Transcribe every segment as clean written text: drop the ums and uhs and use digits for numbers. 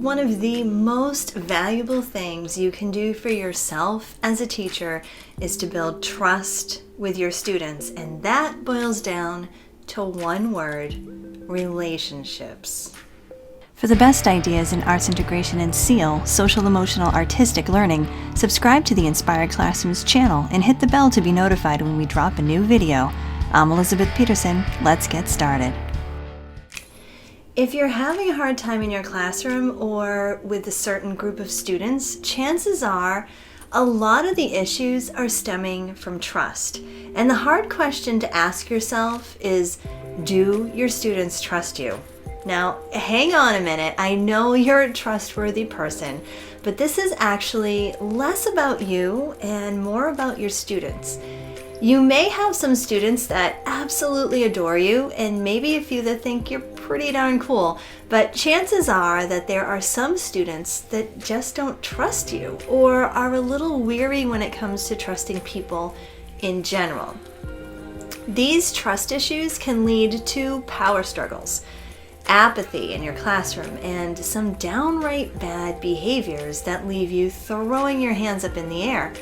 one of the most valuable things you can do for yourself as a teacher is to build trust with your students, and that boils down to one word: relationships. For the best ideas in arts integration and SEAL, social emotional artistic learning, subscribe to the Inspired Classrooms channel and hit the bell to be notified when we drop a new video. I'm Elizabeth Peterson. Let's get started. If you're having a hard time in your classroom or with a certain group of students, chances are a lot of the issues are stemming from trust. And the hard question to ask yourself is, do your students trust you? Now, hang on a minute. I know you're a trustworthy person, but this is actually less about you and more about your students. You may have some students that absolutely adore you, and maybe a few that think you're pretty darn cool, but chances are that there are some students that just don't trust you or are a little weary when it comes to trusting people in general. These trust issues can lead to power struggles, apathy in your classroom, and some downright bad behaviors that leave you throwing your hands up in the air.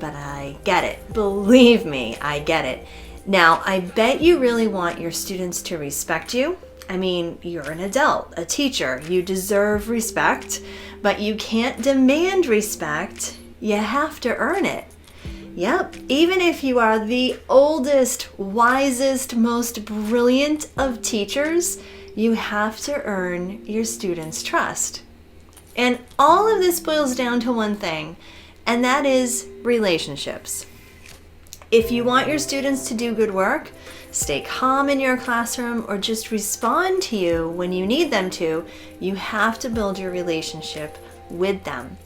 But I get it. Believe me, I get it. Now, I bet you really want your students to respect you. I mean, you're an adult, a teacher. You deserve respect, but you can't demand respect. You have to earn it. Yep, even if you are the oldest, wisest, most brilliant of teachers, you have to earn your students' trust. And all of this boils down to one thing, and that is relationships. If you want your students to do good work, stay calm in your classroom, or just respond to you when you need them to, you have to build your relationship with them.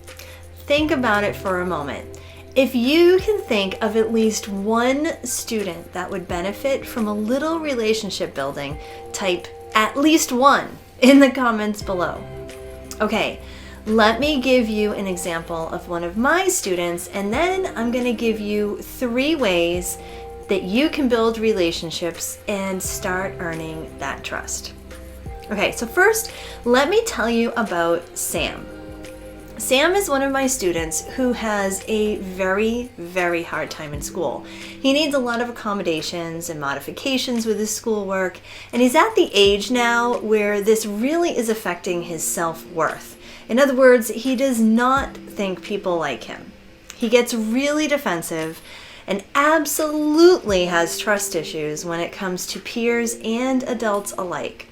Think about it for a moment. If you can think of at least one student that would benefit from a little relationship building, type at least one in the comments below. Okay, let me give you an example of one of my students, and then I'm going to give you 3 ways that you can build relationships and start earning that trust. Okay, so first, let me tell you about Sam. Sam is one of my students who has a very, very hard time in school. He needs a lot of accommodations and modifications with his schoolwork, and he's at the age now where this really is affecting his self-worth. In other words, he does not think people like him. He gets really defensive and absolutely has trust issues when it comes to peers and adults alike.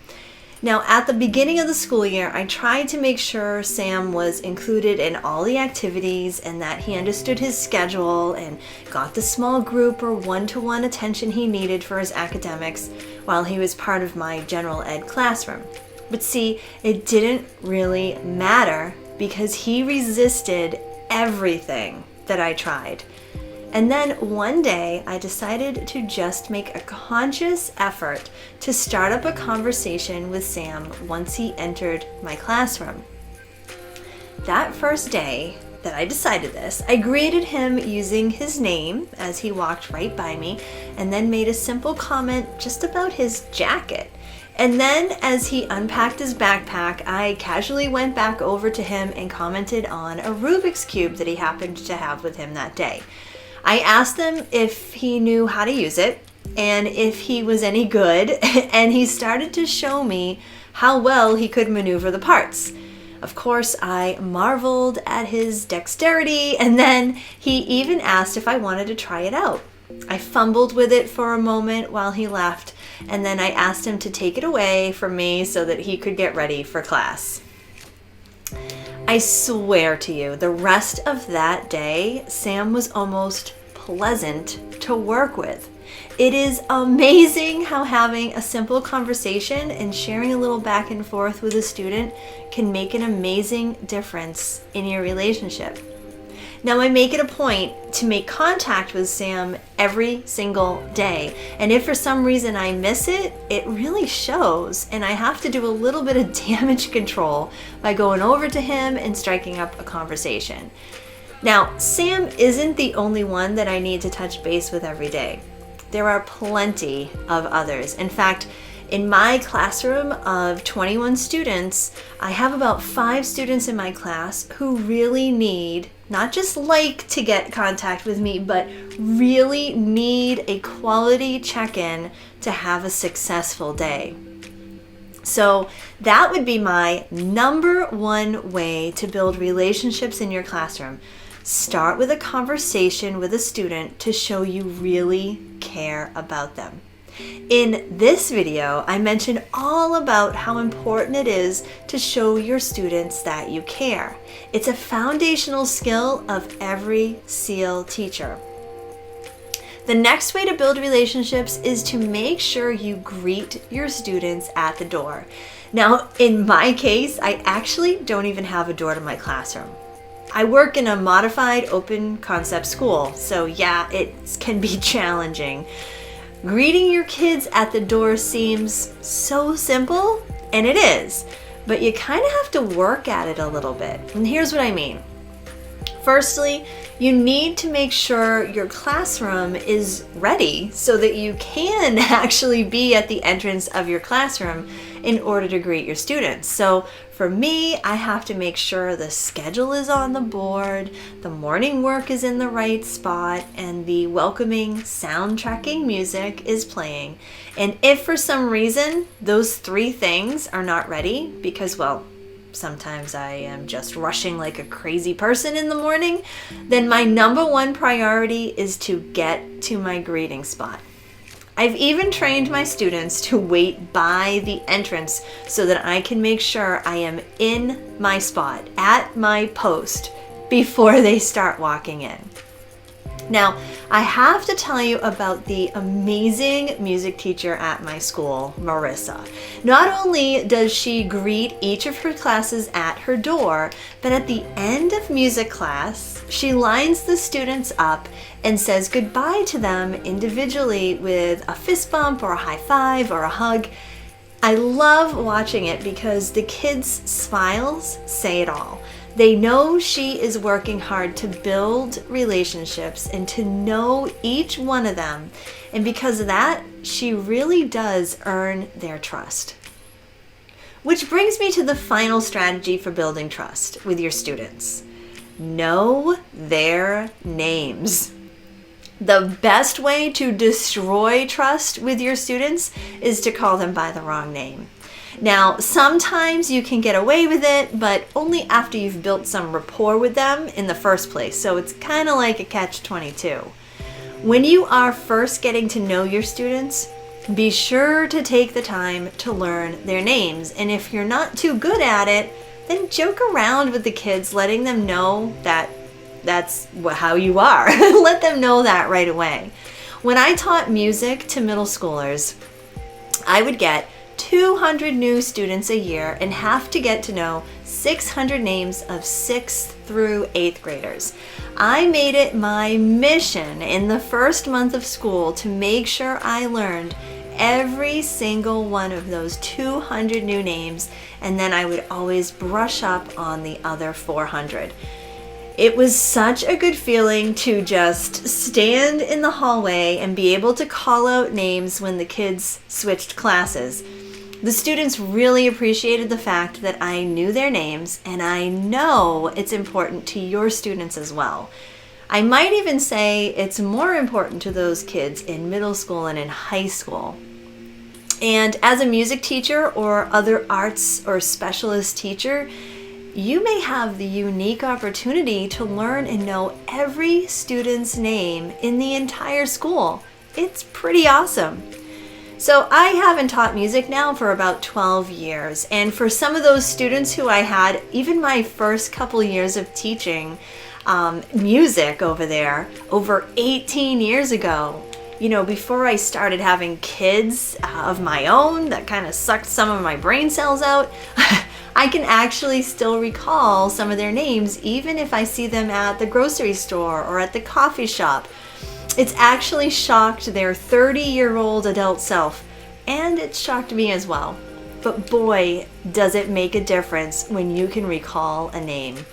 Now, at the beginning of the school year, I tried to make sure Sam was included in all the activities and that he understood his schedule and got the small group or one-to-one attention he needed for his academics while he was part of my general ed classroom. But see, it didn't really matter because he resisted everything that I tried. And then one day I decided to just make a conscious effort to start up a conversation with Sam once he entered my classroom. That first day that I decided this, I greeted him using his name as he walked right by me, and then made a simple comment just about his jacket. And then as he unpacked his backpack, I casually went back over to him and commented on a Rubik's Cube that he happened to have with him that day. I asked him if he knew how to use it and if he was any good, and he started to show me how well he could maneuver the parts. Of course, I marveled at his dexterity, and then he even asked if I wanted to try it out. I fumbled with it for a moment while he left, and then I asked him to take it away from me so that he could get ready for class. I swear to you, the rest of that day, Sam was almost pleasant to work with. It is amazing how having a simple conversation and sharing a little back and forth with a student can make an amazing difference in your relationship. Now, I make it a point to make contact with Sam every single day, and if for some reason I miss it, it really shows, and I have to do a little bit of damage control by going over to him and striking up a conversation. Now, Sam isn't the only one that I need to touch base with every day. There are plenty of others. In fact, In my classroom of 21 students, I have about 5 students in my class who really need, not just like to get contact with me, but really need a quality check-in to have a successful day. So that would be my number one way to build relationships in your classroom. Start with a conversation with a student to show you really care about them. In this video, I mentioned all about how important it is to show your students that you care. It's a foundational skill of every SEAL teacher. The next way to build relationships is to make sure you greet your students at the door. Now, in my case, I actually don't even have a door to my classroom. I work in a modified open concept school, so yeah, it can be challenging. Greeting your kids at the door seems so simple, and it is, but you kind of have to work at it a little bit. And here's what I mean. Firstly, you need to make sure your classroom is ready so that you can actually be at the entrance of your classroom in order to greet your students. So for me, I have to make sure the schedule is on the board, the morning work is in the right spot, and the welcoming sound tracking music is playing. And if for some reason those 3 things are not ready, because, well, sometimes I am just rushing like a crazy person in the morning, then my number one priority is to get to my greeting spot. I've even trained my students to wait by the entrance so that I can make sure I am in my spot, at my post, before they start walking in. Now, I have to tell you about the amazing music teacher at my school, Marissa. Not only does she greet each of her classes at her door, but at the end of music class, she lines the students up and says goodbye to them individually with a fist bump or a high five or a hug. I love watching it because the kids' smiles say it all. They know she is working hard to build relationships and to know each one of them. And because of that, she really does earn their trust. Which brings me to the final strategy for building trust with your students. Know their names. The best way to destroy trust with your students is to call them by the wrong name. Now, sometimes you can get away with it, but only after you've built some rapport with them in the first place. So it's kind of like a catch-22. When you are first getting to know your students, be sure to take the time to learn their names. And if you're not too good at it, then joke around with the kids, letting them know that that's how you are. Let them know that right away. When I taught music to middle schoolers, I would get 200 new students a year and have to get to know 600 names of 6th through 8th graders. I made it my mission in the first month of school to make sure I learned every single one of those 200 new names, and then I would always brush up on the other 400. It was such a good feeling to just stand in the hallway and be able to call out names when the kids switched classes. The students really appreciated the fact that I knew their names, and I know it's important to your students as well. I might even say it's more important to those kids in middle school and in high school. And as a music teacher or other arts or specialist teacher, you may have the unique opportunity to learn and know every student's name in the entire school. It's pretty awesome. So I haven't taught music now for about 12 years. And for some of those students who I had, even my first couple years of teaching music over there, over 18 years ago, you know, before I started having kids of my own that kind of sucked some of my brain cells out, I can actually still recall some of their names, even if I see them at the grocery store or at the coffee shop. It's actually shocked their 30-year-old adult self, and it shocked me as well. But boy, does it make a difference when you can recall a name.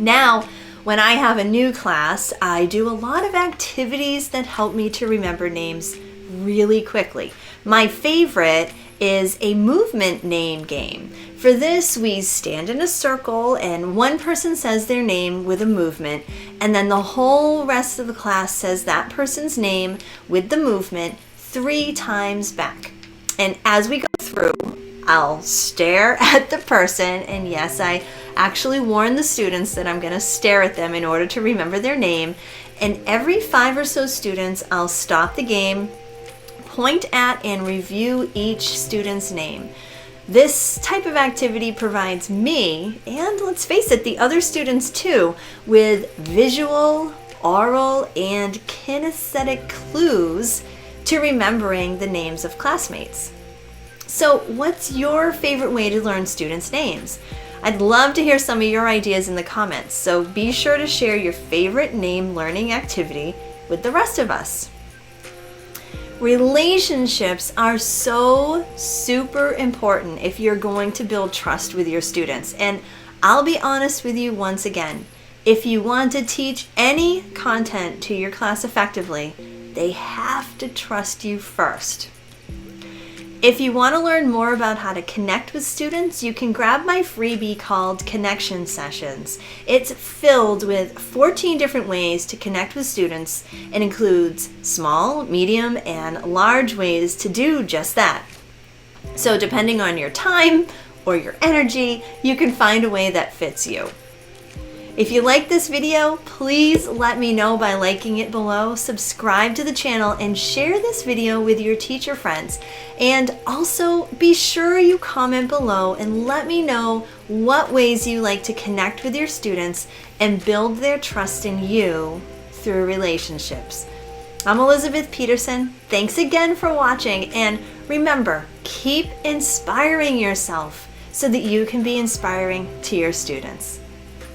Now, when I have a new class, I do a lot of activities that help me to remember names really quickly. My favorite is a movement name game. For this, we stand in a circle and one person says their name with a movement, and then the whole rest of the class says that person's name with the movement 3 times back. And as we go through, I'll stare at the person, and yes, I actually warn the students that I'm going to stare at them in order to remember their name. And every 5 or so students, I'll stop the game, point at and review each student's name. This type of activity provides me, and let's face it, the other students too, with visual, oral, and kinesthetic clues to remembering the names of classmates. So what's your favorite way to learn students' names? I'd love to hear some of your ideas in the comments, so be sure to share your favorite name learning activity with the rest of us. Relationships are so super important if you're going to build trust with your students. And I'll be honest with you once again, if you want to teach any content to your class effectively, they have to trust you first. If you want to learn more about how to connect with students, you can grab my freebie called Connection Sessions. It's filled with 14 different ways to connect with students and includes small, medium, and large ways to do just that. So depending on your time or your energy, you can find a way that fits you. If you like this video, please let me know by liking it below, subscribe to the channel, and share this video with your teacher friends. And also be sure you comment below and let me know what ways you like to connect with your students and build their trust in you through relationships. I'm Elizabeth Peterson. Thanks again for watching, and remember, keep inspiring yourself so that you can be inspiring to your students.